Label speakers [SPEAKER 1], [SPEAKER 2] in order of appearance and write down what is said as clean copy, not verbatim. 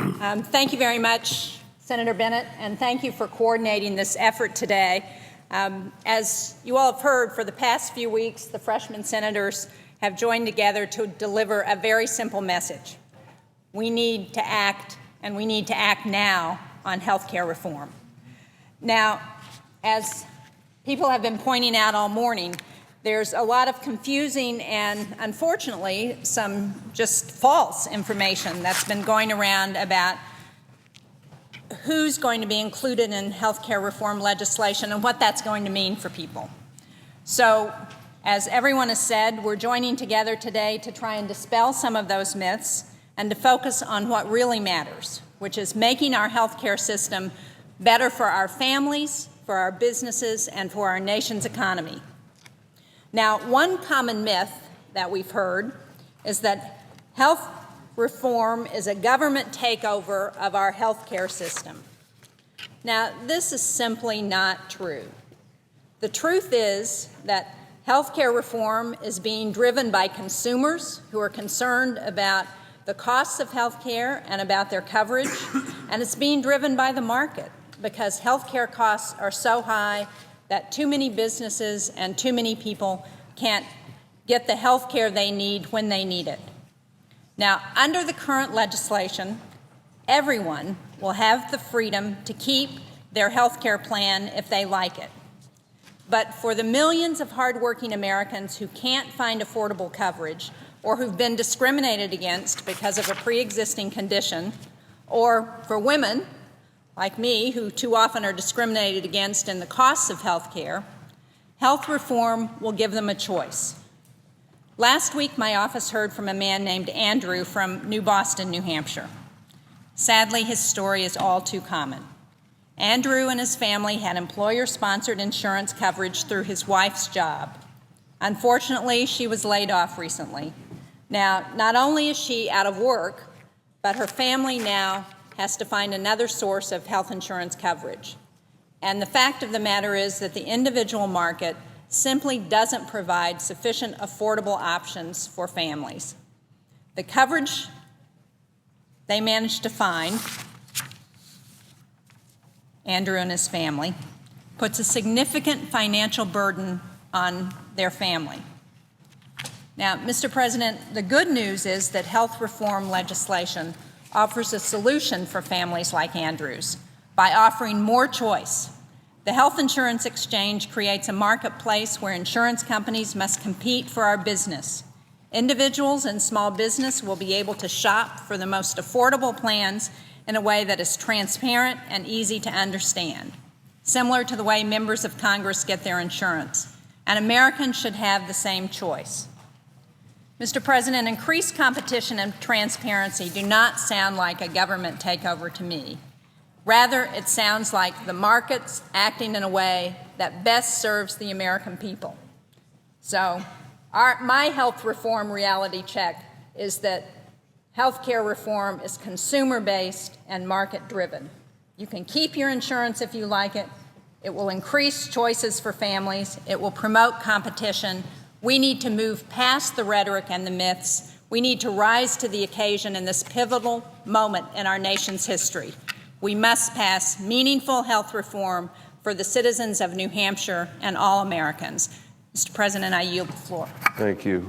[SPEAKER 1] Thank you very much, Senator Bennett, and thank you for coordinating this effort today. As you all have heard, for the past few weeks, the freshman senators have joined together to deliver a very simple message. We need to act, and we need to act now on health care reform. Now, as people have been pointing out all morning, there's a lot of confusing and, unfortunately, some just false information that's been going around about who's going to be included in health care reform legislation and what that's going to mean for people. So, as everyone has said, we're joining together today to try and dispel some of those myths and to focus on what really matters, which is making our health care system better for our families, for our businesses, and for our nation's economy. Now, one common myth that we've heard is that health reform is a government takeover of our health care system. Now, this is simply not true. The truth is that health care reform is being driven by consumers who are concerned about the costs of health care and about their coverage, and it's being driven by the market because health care costs are so high that too many businesses and too many people can't get the health care they need when they need it. Now, under the current legislation, everyone will have the freedom to keep their health care plan if they like it. But for the millions of hardworking Americans who can't find affordable coverage or who've been discriminated against because of a pre-existing condition, or for women like me who too often are discriminated against in the costs of health care, health reform will give them a choice. Last week, my office heard from a man named Andrew from New Boston, New Hampshire. Sadly, his story is all too common. Andrew and his family had employer-sponsored insurance coverage through his wife's job. Unfortunately, she was laid off recently. Now, not only is she out of work, but her family now has to find another source of health insurance coverage. And the fact of the matter is that the individual market simply doesn't provide sufficient affordable options for families. The coverage they managed to find, Andrew and his family, puts a significant financial burden on their family. Now, Mr. President, the good news is that health reform legislation offers a solution for families like Andrew's by offering more choice. The health insurance exchange creates a marketplace where insurance companies must compete for our business. Individuals and small business will be able to shop for the most affordable plans in a way that is transparent and easy to understand, similar to the way members of Congress get their insurance. And Americans should have the same choice. Mr. President, increased competition and transparency do not sound like a government takeover to me. Rather, it sounds like the markets acting in a way that best serves the American people. So my health reform reality check is that health care reform is consumer-based and market-driven. You can keep your insurance if you like it. It will increase choices for families. It will promote competition. We need to move past the rhetoric and the myths. We need to rise to the occasion in this pivotal moment in our nation's history. We must pass meaningful health reform for the citizens of New Hampshire and all Americans. Mr. President, I yield the floor.
[SPEAKER 2] Thank you.